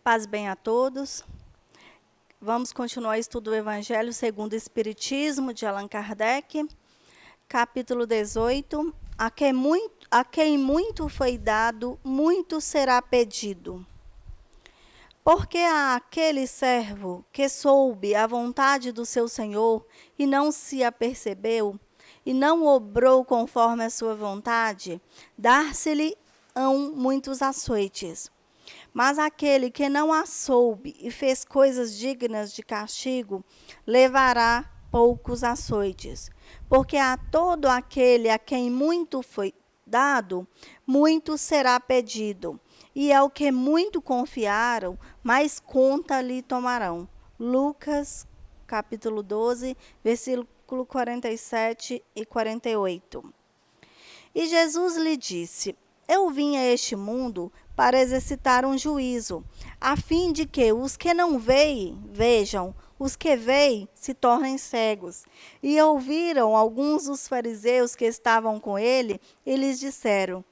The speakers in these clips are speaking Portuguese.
Paz bem a todos. Vamos continuar o estudo do Evangelho segundo o Espiritismo, de Allan Kardec, capítulo 18. A quem muito foi dado, muito será pedido. Porque a aquele servo que soube a vontade do seu Senhor e não se apercebeu, e não obrou conforme a sua vontade, dar-se-lhe-ão muitos açoites. Mas aquele que não a soube e fez coisas dignas de castigo, levará poucos açoites. Porque a todo aquele a quem muito foi dado, muito será pedido. E ao que muito confiaram, mais conta lhe tomarão. Lucas, capítulo 12, versículo 47 e 48. E Jesus lhe disse: Eu vim a este mundo para exercitar um juízo, a fim de que os que não veem, vejam, os que veem se tornem cegos. E ouviram alguns dos fariseus que estavam com ele, e lhes disseram: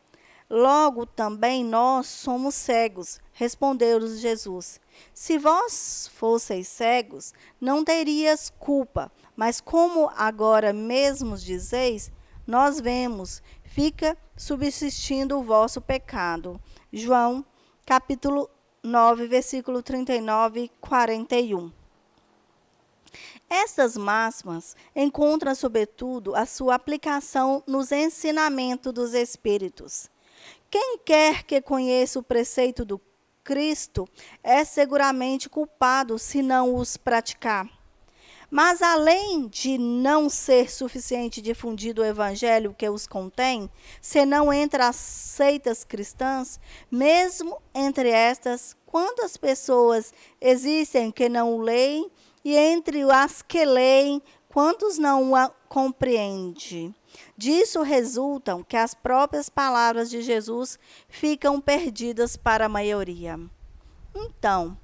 Logo também nós somos cegos. Respondeu-lhes Jesus: Se vós fosseis cegos, não terias culpa, mas como agora mesmo dizeis, nós vemos, fica subsistindo o vosso pecado. João, capítulo 9, versículo 39 e 41. Estas máximas encontram, sobretudo, a sua aplicação nos ensinamentos dos Espíritos. Quem quer que conheça o preceito do Cristo é seguramente culpado se não os praticar. Mas, além de não ser suficiente difundido o evangelho que os contém, senão entre as seitas cristãs, mesmo entre estas, quantas pessoas existem que não o leem, e entre as que leem, quantos não a compreendem? Disso resultam que as próprias palavras de Jesus ficam perdidas para a maioria. Então,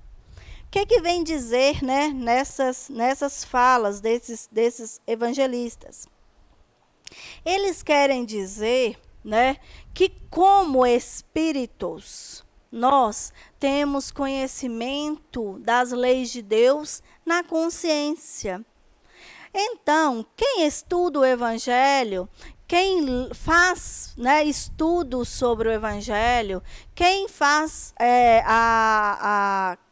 o que vem dizer, né, nessas falas desses evangelistas? Eles querem dizer, né, que como espíritos, nós temos conhecimento das leis de Deus na consciência. Então, quem estuda o Evangelho, quem faz, né, estudos sobre o Evangelho, quem faz,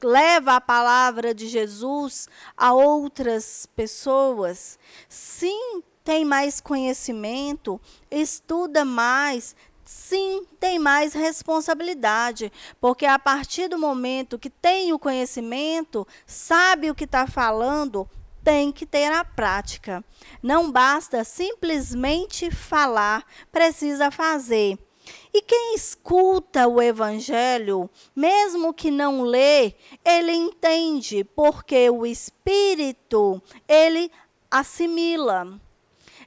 leva a palavra de Jesus a outras pessoas, sim, tem mais conhecimento, estuda mais, sim, tem mais responsabilidade, porque a partir do momento que tem o conhecimento, sabe o que está falando, tem que ter a prática. Não basta simplesmente falar, precisa fazer. E quem escuta o Evangelho, mesmo que não lê, ele entende, porque o Espírito, ele assimila.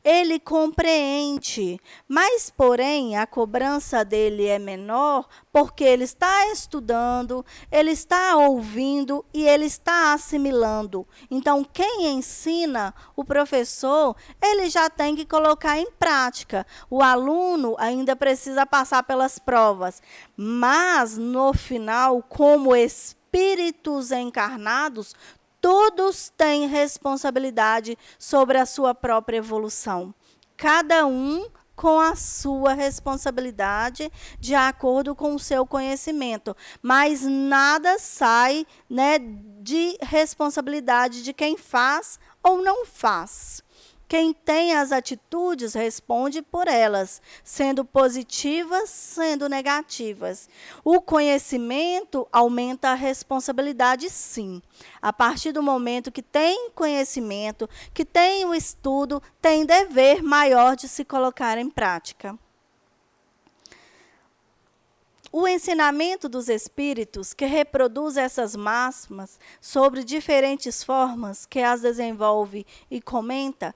Ele compreende, mas, porém, a cobrança dele é menor porque ele está estudando, ele está ouvindo e ele está assimilando. Então, quem ensina, o professor, ele já tem que colocar em prática. O aluno ainda precisa passar pelas provas, mas, no final, como espíritos encarnados, todos têm responsabilidade sobre a sua própria evolução. Cada um com a sua responsabilidade, de acordo com o seu conhecimento. Mas nada sai, né, de responsabilidade de quem faz ou não faz. Quem tem as atitudes responde por elas, sendo positivas, sendo negativas. O conhecimento aumenta a responsabilidade, sim. A partir do momento que tem conhecimento, que tem o estudo, tem dever maior de se colocar em prática. O ensinamento dos Espíritos, que reproduz essas máximas sobre diferentes formas que as desenvolve e comenta,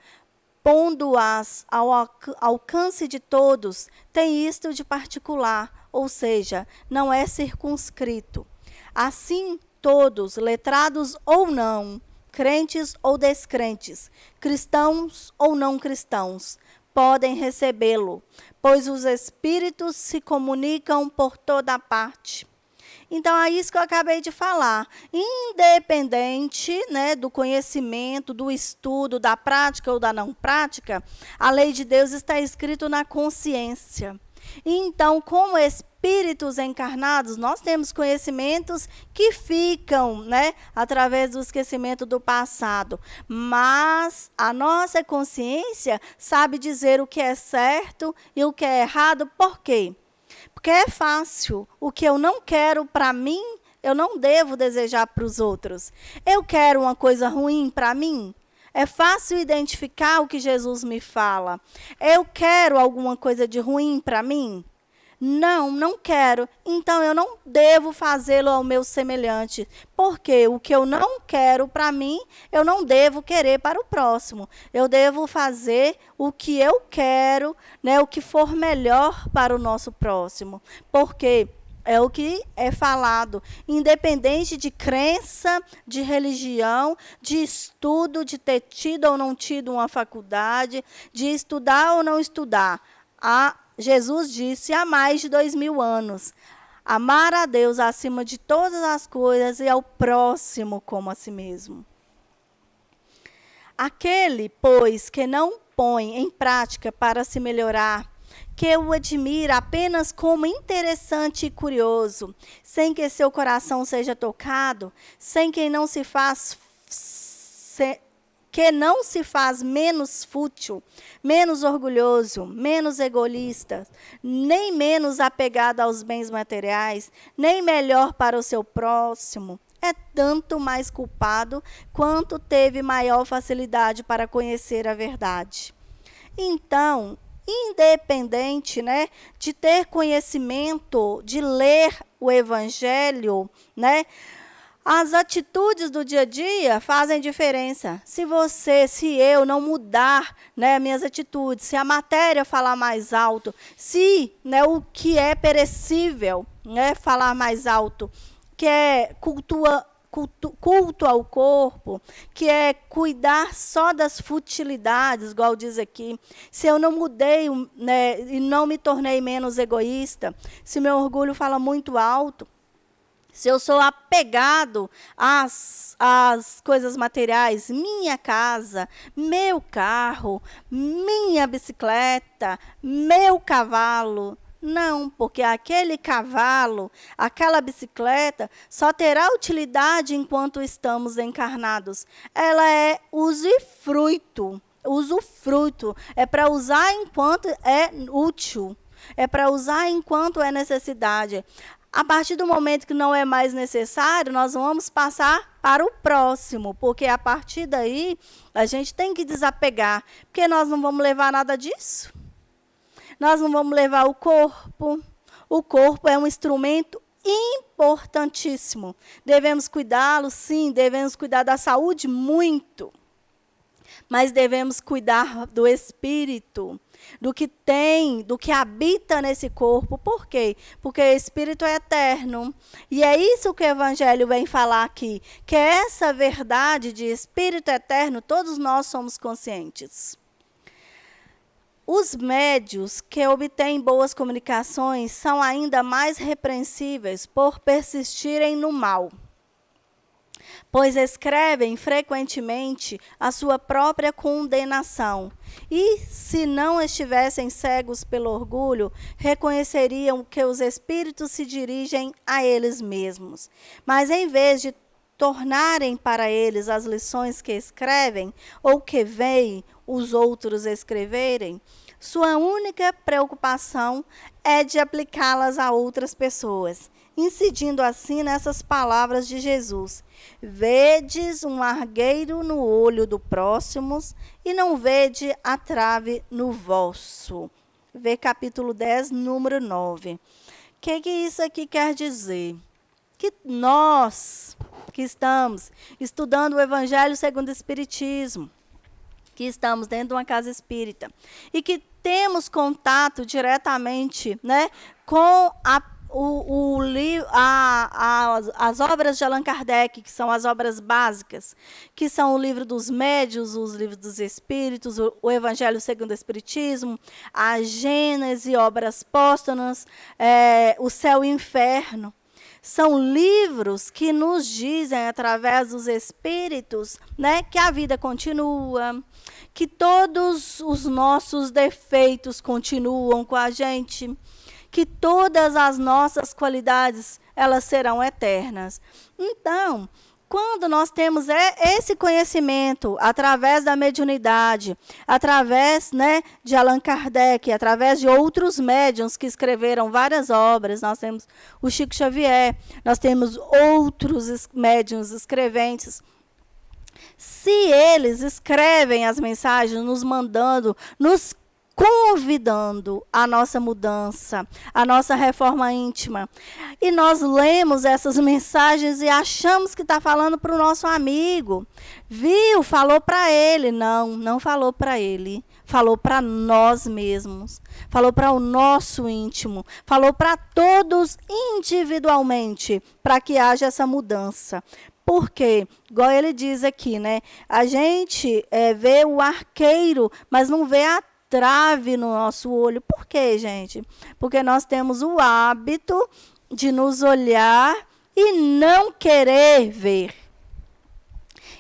pondo-as ao alcance de todos, tem isto de particular, ou seja, não é circunscrito. Assim, todos, letrados ou não, crentes ou descrentes, cristãos ou não cristãos, podem recebê-lo, pois os Espíritos se comunicam por toda parte. Então, é isso que eu acabei de falar. Independente, né, do conhecimento, do estudo, da prática ou da não prática, a lei de Deus está escrita na consciência. Então, como espíritos encarnados, nós temos conhecimentos que ficam, né, através do esquecimento do passado. Mas a nossa consciência sabe dizer o que é certo e o que é errado. Por quê? Porque é fácil. O que eu não quero para mim, eu não devo desejar para os outros. Eu quero uma coisa ruim para mim? É fácil identificar o que Jesus me fala. Eu quero alguma coisa de ruim para mim? Não, não quero. Então, eu não devo fazê-lo ao meu semelhante. Porque o que eu não quero para mim, eu não devo querer para o próximo. Eu devo fazer o que eu quero, né, o que for melhor para o nosso próximo. Porque é o que é falado, independente de crença, de religião, de estudo, de ter tido ou não tido uma faculdade, de estudar ou não estudar. Jesus disse há mais de 2000 anos, amar a Deus acima de todas as coisas e ao próximo como a si mesmo. Aquele, pois, que não põe em prática para se melhorar, que o admira apenas como interessante e curioso, sem que seu coração seja tocado, sem que não se faz menos fútil, menos orgulhoso, menos egoísta, nem menos apegado aos bens materiais, nem melhor para o seu próximo, é tanto mais culpado quanto teve maior facilidade para conhecer a verdade. Então, independente, né, de ter conhecimento, de ler o Evangelho, né, as atitudes do dia a dia fazem diferença. Se eu não mudar, né, minhas atitudes, se a matéria falar mais alto, se, né, o que é perecível, né, falar mais alto, que é culto ao corpo, que é cuidar só das futilidades, igual diz aqui. Se eu não mudei, né, e não me tornei menos egoísta, se meu orgulho fala muito alto, se eu sou apegado às coisas materiais, minha casa, meu carro, minha bicicleta, meu cavalo. Não, porque aquele cavalo, aquela bicicleta, só terá utilidade enquanto estamos encarnados. Ela é usufruto. É para usar enquanto é útil. É para usar enquanto é necessidade. A partir do momento que não é mais necessário, nós vamos passar para o próximo, porque a partir daí a gente tem que desapegar, porque nós não vamos levar nada disso. Nós não vamos levar o corpo. O corpo é um instrumento importantíssimo. Devemos cuidá-lo, sim, devemos cuidar da saúde, muito. Mas devemos cuidar do espírito, do que tem, do que habita nesse corpo. Por quê? Porque o espírito é eterno. E é isso que o Evangelho vem falar aqui, que é essa verdade de espírito eterno, todos nós somos conscientes. Os médios que obtêm boas comunicações são ainda mais repreensíveis por persistirem no mal, pois escrevem frequentemente a sua própria condenação. E, se não estivessem cegos pelo orgulho, reconheceriam que os espíritos se dirigem a eles mesmos. Mas, em vez de tornarem para eles as lições que escrevem, ou que veem os outros escreverem, sua única preocupação é de aplicá-las a outras pessoas, incidindo assim nessas palavras de Jesus: vedes um argueiro no olho do próximo e não vede a trave no vosso. Vê capítulo 10, número 9. O que isso aqui quer dizer? Que nós que estamos estudando o Evangelho segundo o Espiritismo, que estamos dentro de uma casa espírita, e que temos contato diretamente, né, com as obras de Allan Kardec, que são as obras básicas, que são o livro dos médiuns, os livros dos espíritos, o Evangelho segundo o Espiritismo, a Gênese, obras póstumas, o céu e o inferno. São livros que nos dizem, através dos Espíritos, né, que a vida continua, que todos os nossos defeitos continuam com a gente, que todas as nossas qualidades, elas serão eternas. Então, quando nós temos esse conhecimento, através da mediunidade, através, né, de Allan Kardec, através de outros médiuns que escreveram várias obras, nós temos o Chico Xavier, nós temos outros médiuns escreventes. Se eles escrevem as mensagens, nos mandando, nos convidando a nossa mudança, a nossa reforma íntima. E nós lemos essas mensagens e achamos que está falando para o nosso amigo. Viu? Falou para ele. Não, não falou para ele. Falou para nós mesmos. Falou para o nosso íntimo. Falou para todos individualmente, para que haja essa mudança. Por quê? Igual ele diz aqui, né? A gente vê o arqueiro, mas não vê a trave no nosso olho. Por quê, gente? Porque nós temos o hábito de nos olhar e não querer ver.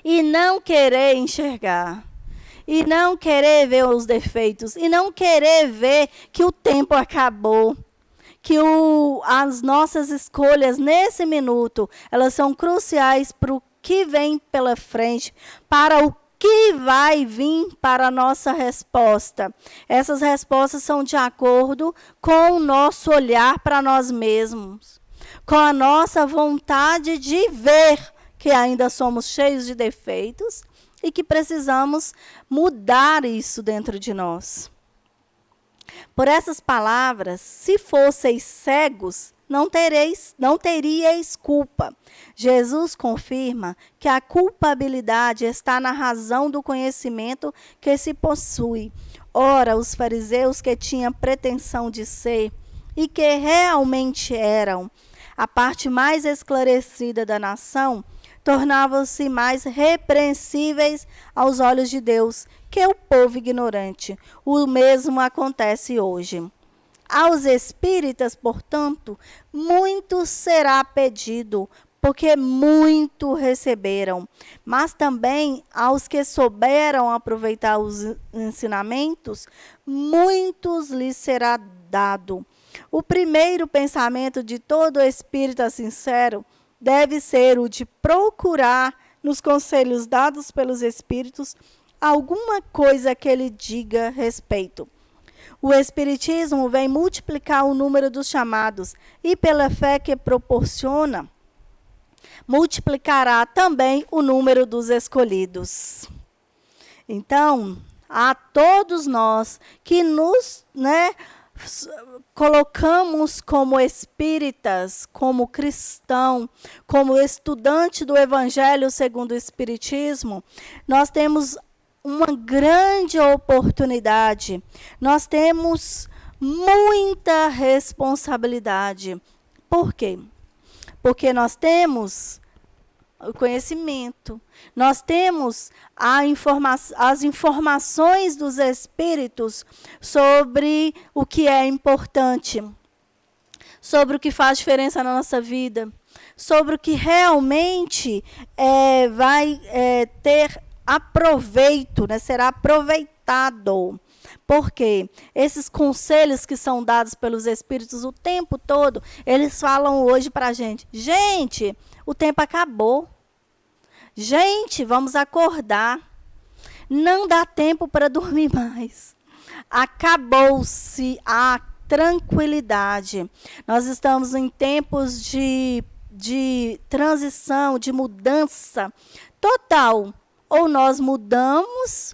E não querer enxergar. E não querer ver os defeitos. E não querer ver que o tempo acabou. Que as nossas escolhas nesse minuto, elas são cruciais para o que vem pela frente, para o que vai vir para a nossa resposta. Essas respostas são de acordo com o nosso olhar para nós mesmos, com a nossa vontade de ver que ainda somos cheios de defeitos e que precisamos mudar isso dentro de nós. Por essas palavras, se fosseis cegos, não teríeis culpa. Jesus confirma que a culpabilidade está na razão do conhecimento que se possui. Ora, os fariseus que tinham pretensão de ser, e que realmente eram, a parte mais esclarecida da nação, tornavam-se mais repreensíveis aos olhos de Deus que o povo ignorante. O mesmo acontece hoje. Aos espíritas, portanto, muito será pedido, porque muito receberam. Mas também aos que souberam aproveitar os ensinamentos, muitos lhes será dado. O primeiro pensamento de todo espírita sincero deve ser o de procurar, nos conselhos dados pelos espíritos, alguma coisa que ele diga respeito. O Espiritismo vem multiplicar o número dos chamados e, pela fé que proporciona, multiplicará também o número dos escolhidos. Então, a todos nós que nos colocamos como espíritas, como cristão, como estudante do Evangelho segundo o Espiritismo, nós temos uma grande oportunidade. Nós temos muita responsabilidade. Por quê? Porque nós temos o conhecimento, nós temos as informações dos espíritos sobre o que é importante, sobre o que faz diferença na nossa vida, sobre o que realmente vai ter aproveito, será aproveitado. Porque esses conselhos que são dados pelos espíritos o tempo todo, eles falam hoje para a gente. Gente, o tempo acabou. Gente, vamos acordar. Não dá tempo para dormir mais. Acabou-se a tranquilidade. Nós estamos em tempos de transição, de mudança total. Ou nós mudamos,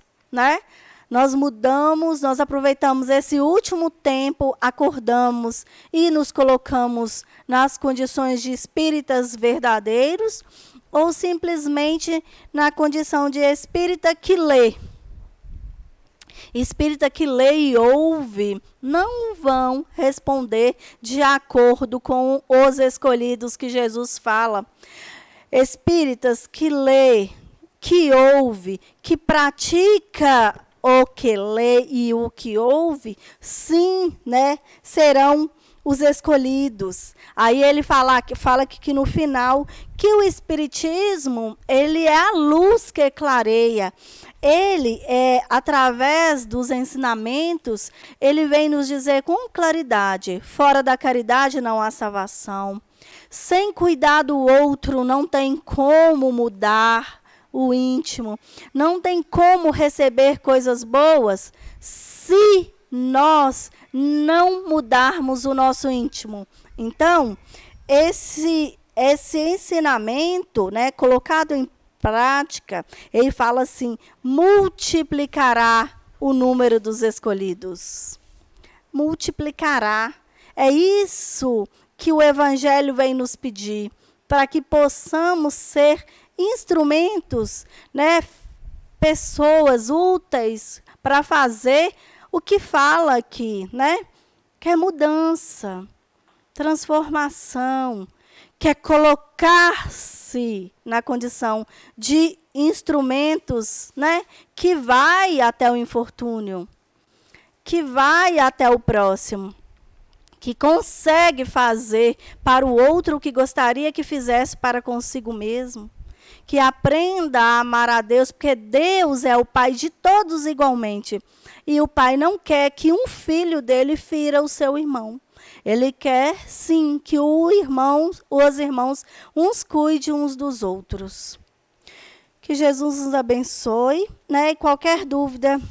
Nós mudamos, nós aproveitamos esse último tempo, acordamos e nos colocamos nas condições de espíritas verdadeiros, ou simplesmente na condição de espírita que lê. Espírita que lê e ouve não vão responder de acordo com os escolhidos que Jesus fala. Espíritas que lê, que ouve, que pratica o que lê e o que ouve, sim, serão os escolhidos. Aí ele fala que no final, que o Espiritismo, ele é a luz que clareia. Ele, através dos ensinamentos, ele vem nos dizer com claridade, fora da caridade não há salvação. Sem cuidar do outro, não tem como mudar o íntimo. Não tem como receber coisas boas se nós não mudarmos o nosso íntimo. Então, esse ensinamento, né, colocado em prática, ele fala assim: multiplicará o número dos escolhidos. Multiplicará. É isso que o Evangelho vem nos pedir, para que possamos ser instrumentos, né, pessoas úteis para fazer o que fala aqui, né? Que é mudança, transformação, que é colocar-se na condição de instrumentos, né, que vai até o infortúnio, que vai até o próximo, que consegue fazer para o outro o que gostaria que fizesse para consigo mesmo, que aprenda a amar a Deus, porque Deus é o Pai de todos igualmente. E o Pai não quer que um filho dele fira o seu irmão. Ele quer, sim, que os irmãos uns cuidem uns dos outros. Que Jesus nos abençoe, né? E qualquer dúvida,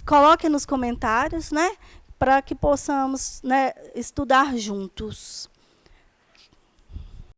coloque nos comentários, né? Para que possamos, né, estudar juntos.